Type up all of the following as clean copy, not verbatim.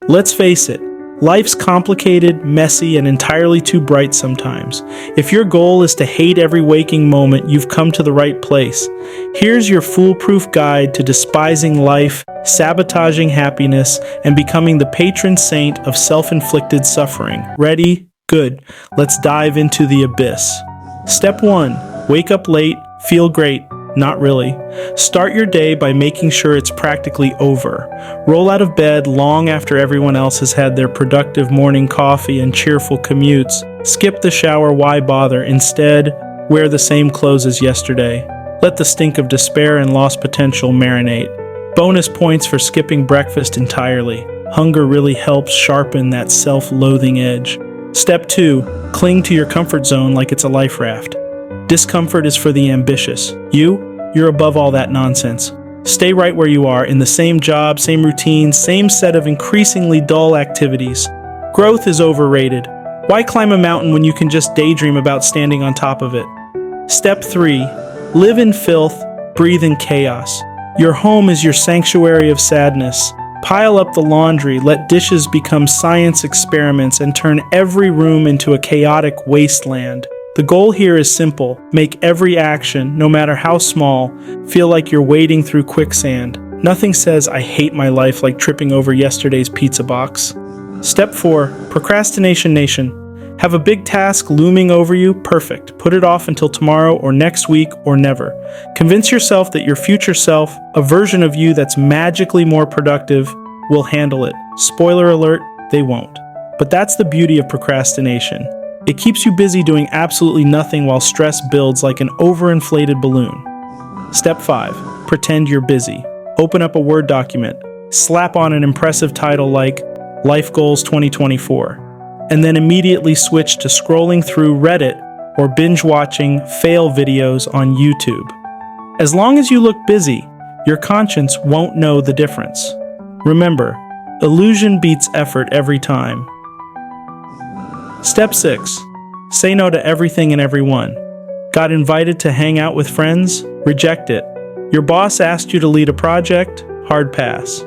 Let's face it, life's complicated, messy, and entirely too bright sometimes. If your goal is to hate every waking moment, you've come to the right place. Here's your foolproof guide to despising life, sabotaging happiness, and becoming the patron saint of self-inflicted suffering. Ready? Good. Let's dive into the abyss. Step 1. Wake up late, feel great. Not really. Start your day by making sure it's practically over. Roll out of bed long after everyone else has had their productive morning coffee and cheerful commutes. Skip the shower, why bother? Instead, wear the same clothes as yesterday. Let the stink of despair and lost potential marinate. Bonus points for skipping breakfast entirely. Hunger really helps sharpen that self-loathing edge. Step 2. Cling to your comfort zone like it's a life raft. Discomfort is for the ambitious. You're above all that nonsense. Stay right where you are, in the same job, same routine, same set of increasingly dull activities. Growth is overrated. Why climb a mountain when you can just daydream about standing on top of it? Step 3. Live in filth, breathe in chaos. Your home is your sanctuary of sadness. Pile up the laundry, let dishes become science experiments, and turn every room into a chaotic wasteland. The goal here is simple. Make every action, no matter how small, feel like you're wading through quicksand. Nothing says I hate my life like tripping over yesterday's pizza box. Step 4. Procrastination Nation. Have a big task looming over you? Perfect. Put it off until tomorrow or next week or never. Convince yourself that your future self, a version of you that's magically more productive, will handle it. Spoiler alert, they won't. But that's the beauty of procrastination. It keeps you busy doing absolutely nothing while stress builds like an overinflated balloon. Step 5. Pretend you're busy. Open up a Word document. Slap on an impressive title like Life Goals 2024. And then immediately switch to scrolling through Reddit or binge-watching fail videos on YouTube. As long as you look busy, your conscience won't know the difference. Remember, illusion beats effort every time. Step 6. Say no to everything and everyone. Got invited to hang out with friends? Reject it. Your boss asked you to lead a project? Hard pass.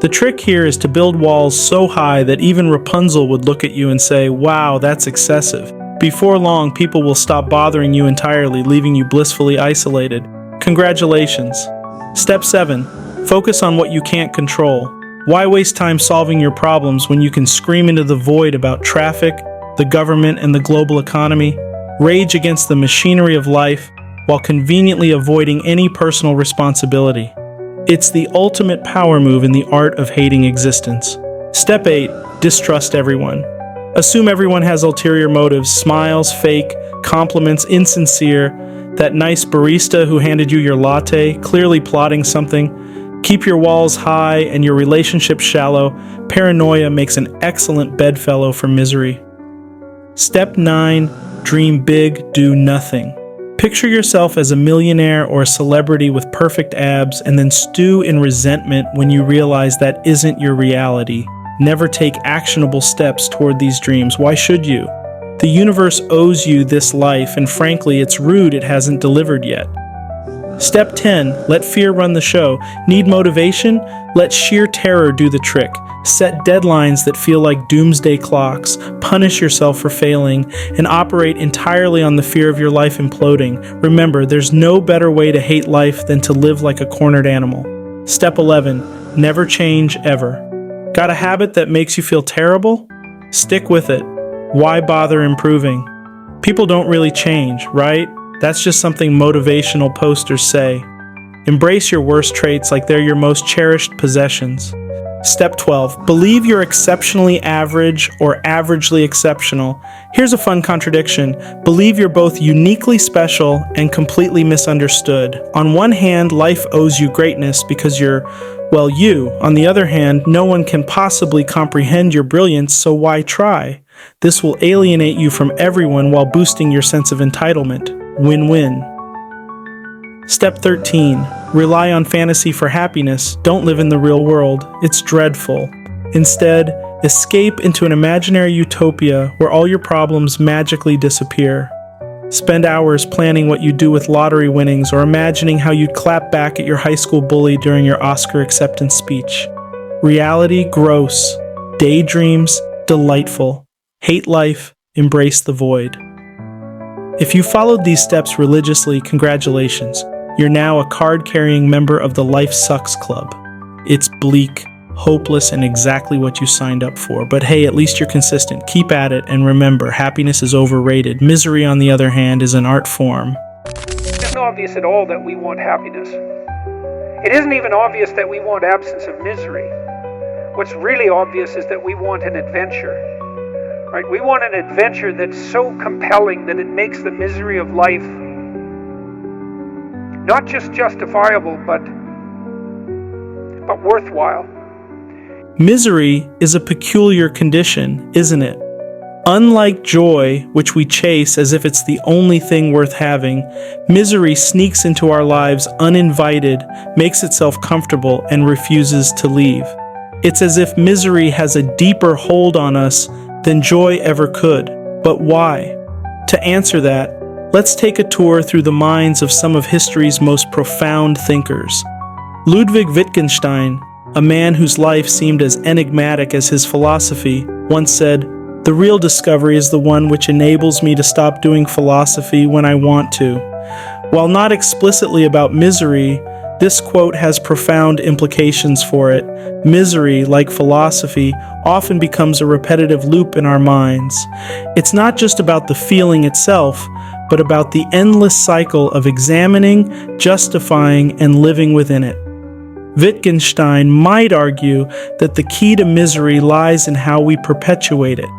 The trick here is to build walls so high that even Rapunzel would look at you and say, wow, that's excessive. Before long, people will stop bothering you entirely, leaving you blissfully isolated. Congratulations. Step 7. Focus on what you can't control. Why waste time solving your problems when you can scream into the void about traffic, the government, and the global economy? Rage against the machinery of life while conveniently avoiding any personal responsibility. It's the ultimate power move in the art of hating existence. Step 8. Distrust everyone. Assume everyone has ulterior motives, smiles, fake, compliments, insincere, that nice barista who handed you your latte, clearly plotting something. Keep your walls high and your relationship shallow. Paranoia makes an excellent bedfellow for misery. Step 9. Dream big, do nothing. Picture yourself as a millionaire or a celebrity with perfect abs and then stew in resentment when you realize that isn't your reality. Never take actionable steps toward these dreams. Why should you? The universe owes you this life, and frankly, it's rude it hasn't delivered yet. Step 10. Let fear run the show. Need motivation? Let sheer terror do the trick. Set deadlines that feel like doomsday clocks. Punish yourself for failing, and operate entirely on the fear of your life imploding. Remember, there's no better way to hate life than to live like a cornered animal. Step 11. Never change, ever. Got a habit that makes you feel terrible? Stick with it. Why bother improving? People don't really change, right? That's just something motivational posters say. Embrace your worst traits like they're your most cherished possessions. Step 12. Believe you're exceptionally average or averagely exceptional. Here's a fun contradiction. Believe you're both uniquely special and completely misunderstood. On one hand, life owes you greatness because you're, well, you. On the other hand, no one can possibly comprehend your brilliance, so why try? This will alienate you from everyone while boosting your sense of entitlement. Win-win. Step 13. Rely on fantasy for happiness. Don't live in the real world. It's dreadful. Instead, escape into an imaginary utopia where all your problems magically disappear. Spend hours planning what you'd do with lottery winnings or imagining how you'd clap back at your high school bully during your Oscar acceptance speech. Reality, gross. daydreams, delightful. Hate life, embrace the void. If you followed these steps religiously, congratulations. You're now a card-carrying member of the Life Sucks Club. It's bleak, hopeless, and exactly what you signed up for. But hey, at least you're consistent. Keep at it, and remember, happipiness is overrated. Misery, on the other hand, is an art form. It isn't obvious at all that we want happiness. It isn't even obvious that we want absence of misery. What's really obvious is that we want an adventure. Right? We want an adventure that's so compelling that it makes the misery of life not just justifiable, but worthwhile. Misery is a peculiar condition, isn't it? Unlike joy, which we chase as if it's the only thing worth having, misery sneaks into our lives uninvited, makes itself comfortable, and refuses to leave. It's as if misery has a deeper hold on us than joy ever could. But why? To answer that, let's take a tour through the minds of some of history's most profound thinkers. Ludwig Wittgenstein, a man whose life seemed as enigmatic as his philosophy, once said, "The real discovery is the one which enables me to stop doing philosophy when I want to." While not explicitly about misery, this quote has profound implications for it. Misery, like philosophy, often becomes a repetitive loop in our minds. It's not just about the feeling itself, but about the endless cycle of examining, justifying, and living within it. Wittgenstein might argue that the key to misery lies in how we perpetuate it.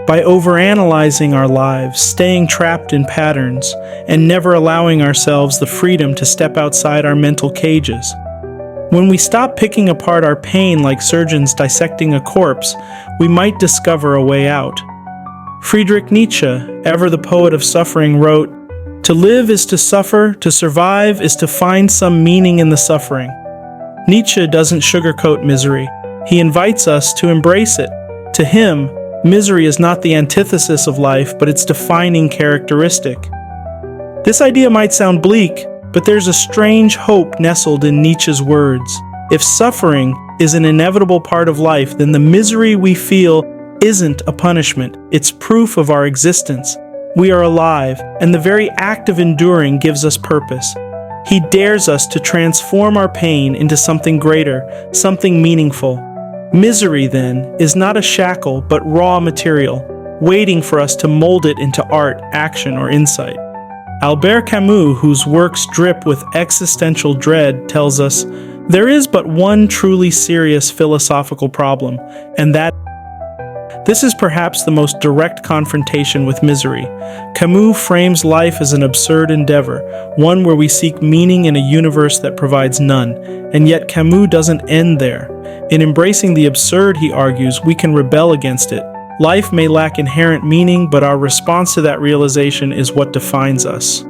By overanalyzing our lives, staying trapped in patterns, and never allowing ourselves the freedom to step outside our mental cages. When we stop picking apart our pain like surgeons dissecting a corpse, we might discover a way out. Friedrich Nietzsche, ever the poet of suffering, wrote, "To live is to suffer, to survive is to find some meaning in the suffering." Nietzsche doesn't sugarcoat misery. He invites us to embrace it. To him, misery is not the antithesis of life, but its defining characteristic. This idea might sound bleak, but there's a strange hope nestled in Nietzsche's words. If suffering is an inevitable part of life, then the misery we feel isn't a punishment. It's proof of our existence. We are alive, and the very act of enduring gives us purpose. He dares us to transform our pain into something greater, something meaningful. Misery, then, is not a shackle but raw material, waiting for us to mold it into art, action, or insight. Albert Camus, whose works drip with existential dread, tells us, "There is but one truly serious philosophical problem, and that this is perhaps the most direct confrontation with misery." Camus frames life as an absurd endeavor, one where we seek meaning in a universe that provides none. And yet Camus doesn't end there. In embracing the absurd, he argues, we can rebel against it. Life may lack inherent meaning, but our response to that realization is what defines us.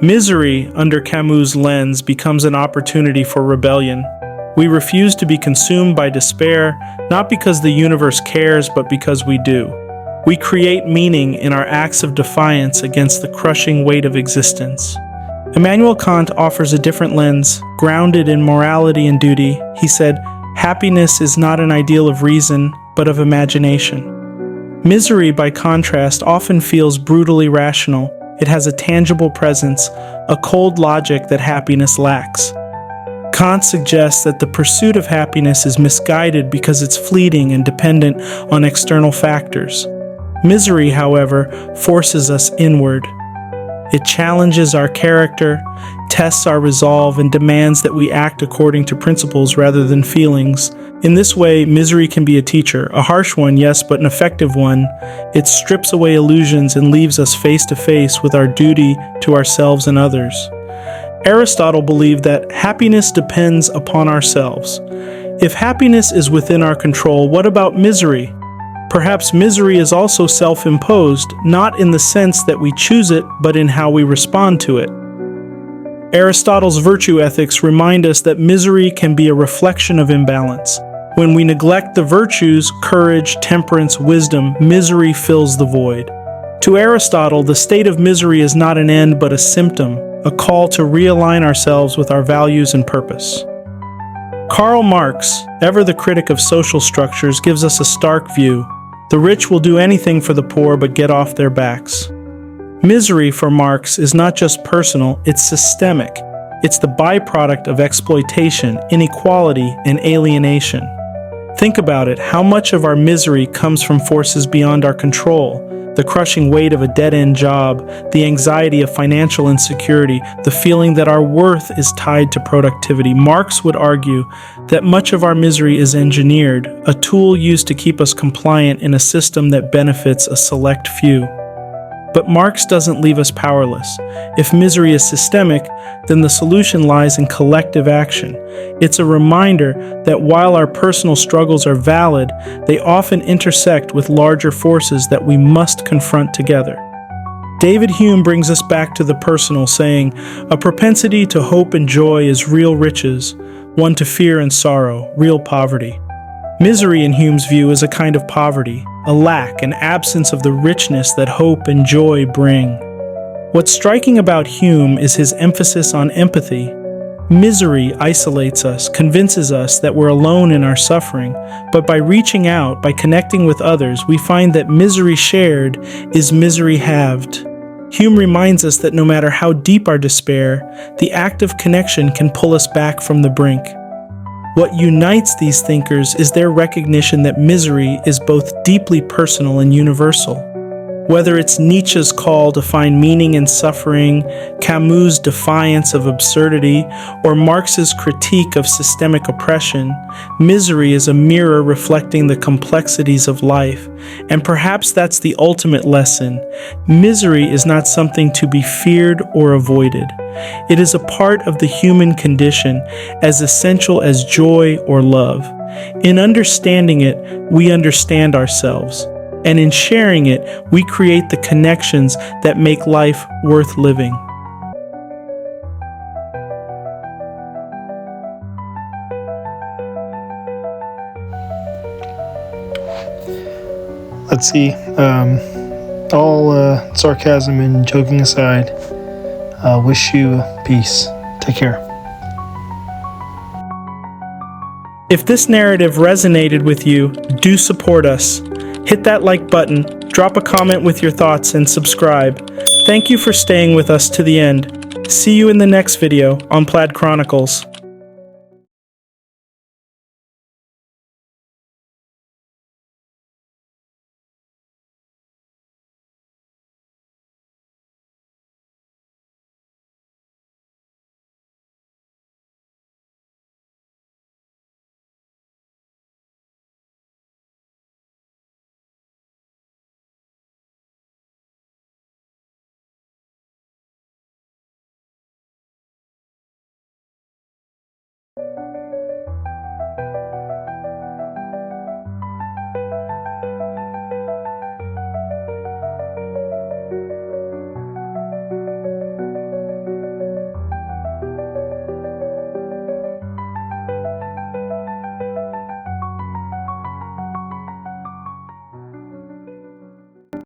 Misery, under Camus' lens, becomes an opportunity for rebellion. We refuse to be consumed by despair, not because the universe cares, but because we do. We create meaning in our acts of defiance against the crushing weight of existence. Immanuel Kant offers a different lens, grounded in morality and duty. He said, "Happiness is not an ideal of reason, but of imagination." Misery, by contrast, often feels brutally rational. It has a tangible presence, a cold logic that happiness lacks. Kant suggests that the pursuit of happiness is misguided because it's fleeting and dependent on external factors. Misery, however, forces us inward. It challenges our character, tests our resolve, and demands that we act according to principles rather than feelings. In this way, misery can be a teacher, a harsh one, yes, but an effective one. It strips away illusions and leaves us face to face with our duty to ourselves and others. Aristotle believed that happiness depends upon ourselves. If happiness is within our control, what about misery? Perhaps misery is also self-imposed, not in the sense that we choose it, but in how we respond to it. Aristotle's virtue ethics remind us that misery can be a reflection of imbalance. When we neglect the virtues, courage, temperance, wisdom, misery fills the void. To Aristotle, the state of misery is not an end but a symptom, a call to realign ourselves with our values and purpose. Karl Marx, ever the critic of social structures, gives us a stark view. The rich will do anything for the poor but get off their backs. Misery, for Marx, is not just personal, it's systemic. It's the byproduct of exploitation, inequality, and alienation. Think about it, how much of our misery comes from forces beyond our control? The crushing weight of a dead-end job, the anxiety of financial insecurity, the feeling that our worth is tied to productivity. Marx would argue that much of our misery is engineered, a tool used to keep us compliant in a system that benefits a select few. But Marx doesn't leave us powerless. If misery is systemic, then the solution lies in collective action. It's a reminder that while our personal struggles are valid, they often intersect with larger forces that we must confront together. David Hume brings us back to the personal, saying, "A propensity to hope and joy is real riches, one to fear and sorrow, real poverty." Misery, in Hume's view, is a kind of poverty, a lack, an absence of the richness that hope and joy bring. What's striking about Hume is his emphasis on empathy. Misery isolates us, convinces us that we're alone in our suffering, but by reaching out, by connecting with others, we find that misery shared is misery halved. Hume reminds us that no matter how deep our despair, the act of connection can pull us back from the brink. What unites these thinkers is their recognition that misery is both deeply personal and universal. Whether it's Nietzsche's call to find meaning in suffering, Camus' defiance of absurdity, or Marx's critique of systemic oppression, misery is a mirror reflecting the complexities of life. And perhaps that's the ultimate lesson. Misery is not something to be feared or avoided. It is a part of the human condition, as essential as joy or love. In understanding it, we understand ourselves. And in sharing it, we create the connections that make life worth living. Let's see. All sarcasm and joking aside, wish you peace. Take care. If this narrative resonated with you, do support us. Hit that like button, drop a comment with your thoughts, and subscribe. Thank you for staying with us to the end. See you in the next video on Plaid Chronicles.